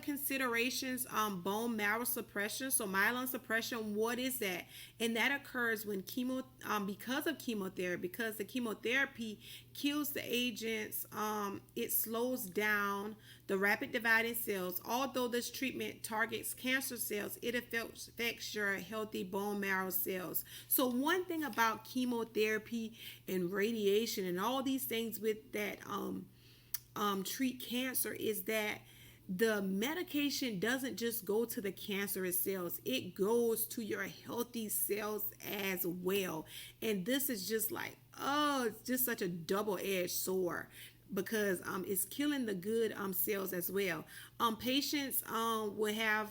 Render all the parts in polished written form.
considerations, bone marrow suppression. So myelin suppression, what is that? And that occurs when because of chemotherapy, because the chemotherapy kills the agents, it slows down the rapid dividing cells. Although this treatment targets cancer cells, it affects your healthy bone marrow cells. So one thing about chemotherapy and radiation and all these things with that treat cancer is that the medication doesn't just go to the cancerous cells, it goes to your healthy cells as well. And this is just like, oh, it's just such a double-edged sword because it's killing the good cells as well. Patients will have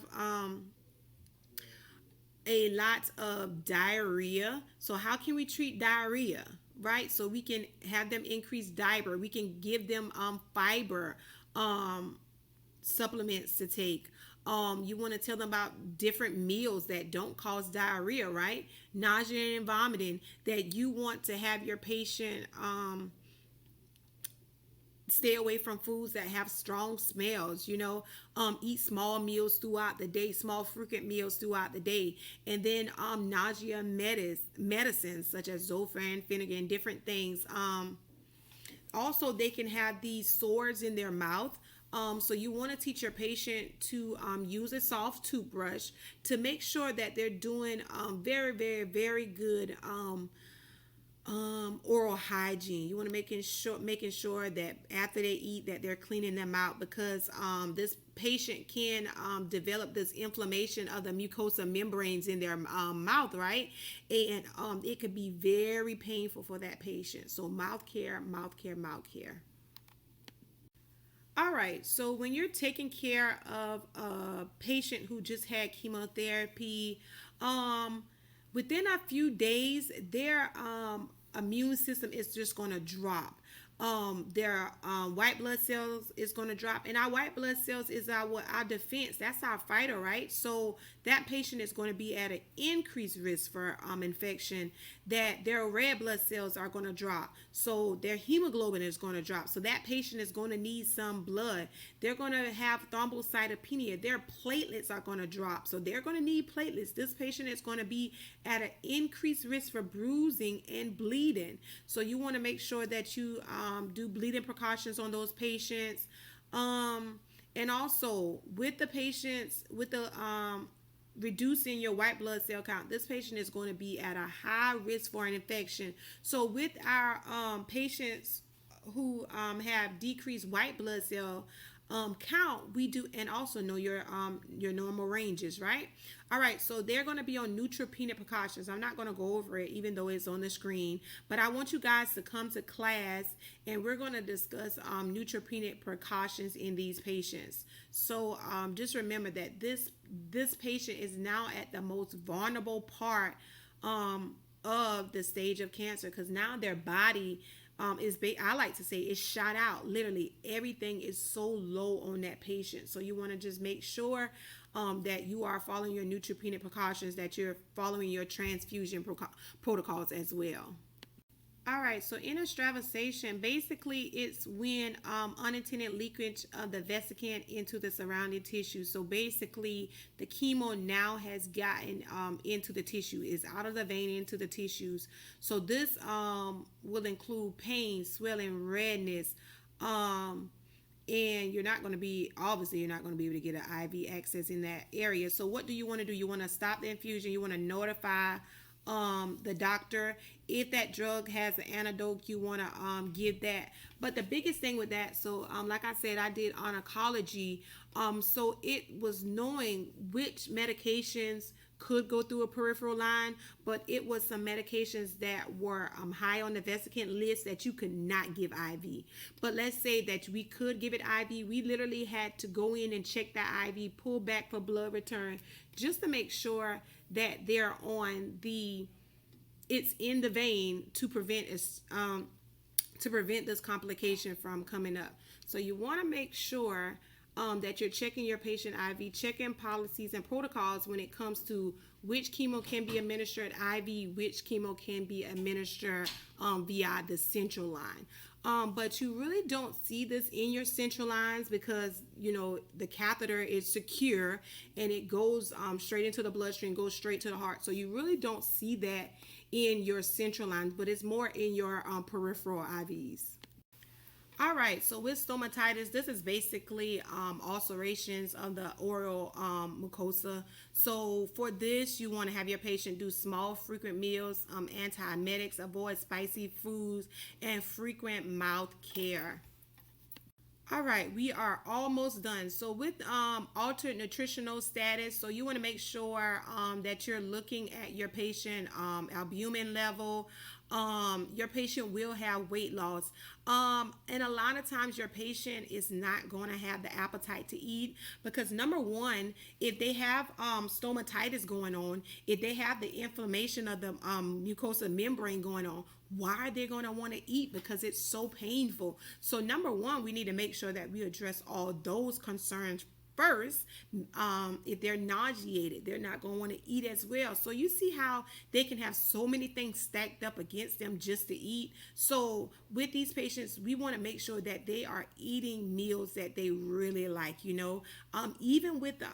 a lot of diarrhea. So how can we treat diarrhea? Right, so we can have them increase diaper, we can give them fiber supplements to take. You want to tell them about different meals that don't cause diarrhea, right? Nausea and vomiting, that you want to have your patient stay away from foods that have strong smells, eat small meals throughout the day, small frequent meals throughout the day. And then nausea medicines such as Zofran, Finnegan, different things. Also, they can have these sores in their mouth. So you want to teach your patient to use a soft toothbrush to make sure that they're doing very, very, very good oral hygiene. You want to making sure that after they eat that they're cleaning them out, because this patient can develop this inflammation of the mucosa membranes in their mouth, right? And it could be very painful for that patient. So mouth care, mouth care, mouth care. All right, so when you're taking care of a patient who just had chemotherapy, within a few days, their immune system is just going to drop. Their white blood cells is going to drop, and our white blood cells is our defense. That's our fighter, right? So that patient is going to be at an increased risk for infection. That their red blood cells are going to drop, so their hemoglobin is going to drop. So that patient is going to need some blood. They're going to have thrombocytopenia. Their platelets are going to drop, so they're going to need platelets. This patient is going to be at an increased risk for bruising and bleeding. So you want to make sure that you do bleeding precautions on those patients. And also with the patients with the reducing your white blood cell count, this patient is going to be at a high risk for an infection. So with our patients who have decreased white blood cell count, we do, and also know your normal ranges, right? All right, so they're going to be on neutropenic precautions. I'm not going to go over it even though it's on the screen, but I want you guys to come to class and we're going to discuss neutropenic precautions in these patients. So just remember that this patient is now at the most vulnerable part of the stage of cancer, because now their body I like to say it's shot out. Literally everything is so low on that patient. So you want to just make sure that you are following your neutropenic precautions, that you're following your transfusion protocols as well. All right, so intravenous, basically it's when unintended leakage of the vesicant into the surrounding tissue. So basically the chemo now has gotten into the tissue, is out of the vein into the tissues. So this will include pain, swelling, redness, and you're not going to be able to get an IV access in that area. So what do? You want to stop the infusion. You want to notify the doctor. If that drug has an antidote, you want to give that. But the biggest thing with that, so like I said, I did oncology, so it was knowing which medications could go through a peripheral line, but it was some medications that were high on the vesicant list that you could not give IV. But let's say that we could give it IV. We literally had to go in and check that IV, pull back for blood return, just to make sure that they're on it's in the vein to prevent this complication from coming up. So you want to make sure that you're checking your patient IV, checking policies and protocols when it comes to which chemo can be administered IV, which chemo can be administered via the central line. But you really don't see this in your central lines because the catheter is secure and it goes straight into the bloodstream, goes straight to the heart. So you really don't see that in your central lines, but it's more in your peripheral IVs. All right, so with stomatitis, this is basically ulcerations of the oral mucosa. So for this, you want to have your patient do small, frequent meals, antiemetics, avoid spicy foods, and frequent mouth care. All right, we are almost done. So with altered nutritional status, so you want to make sure that you're looking at your patient albumin level. Your patient will have weight loss. And a lot of times your patient is not going to have the appetite to eat because number one, if they have stomatitis going on, if they have the inflammation of the mucosal membrane going on, why are they going to want to eat? Because it's so painful. So number one, we need to make sure that we address all those concerns first. If they're nauseated, they're not going to want to eat as well. So you see how they can have so many things stacked up against them just to eat. So with these patients, we want to make sure that they are eating meals that they really like. Even with the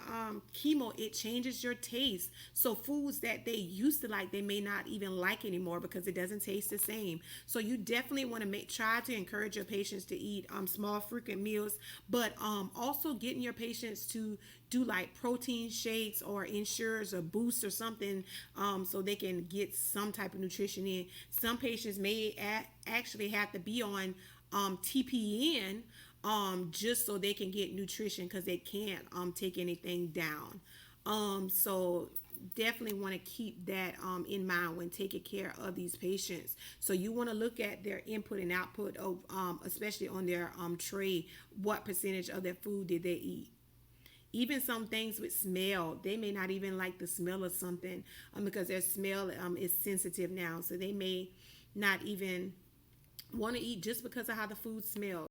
chemo, it changes your taste. So foods that they used to like, they may not even like anymore because it doesn't taste the same. So you definitely want to try to encourage your patients to eat small frequent meals, but also getting your patients to do like protein shakes or ensures or boosts or something so they can get some type of nutrition in. Some patients may actually have to be on TPN just so they can get nutrition because they can't take anything down. So definitely want to keep that in mind when taking care of these patients. So you want to look at their input and output of especially on their tray, what percentage of their food did they eat. Even some things with smell, they may not even like the smell of something because their smell is sensitive now. So they may not even want to eat just because of how the food smells.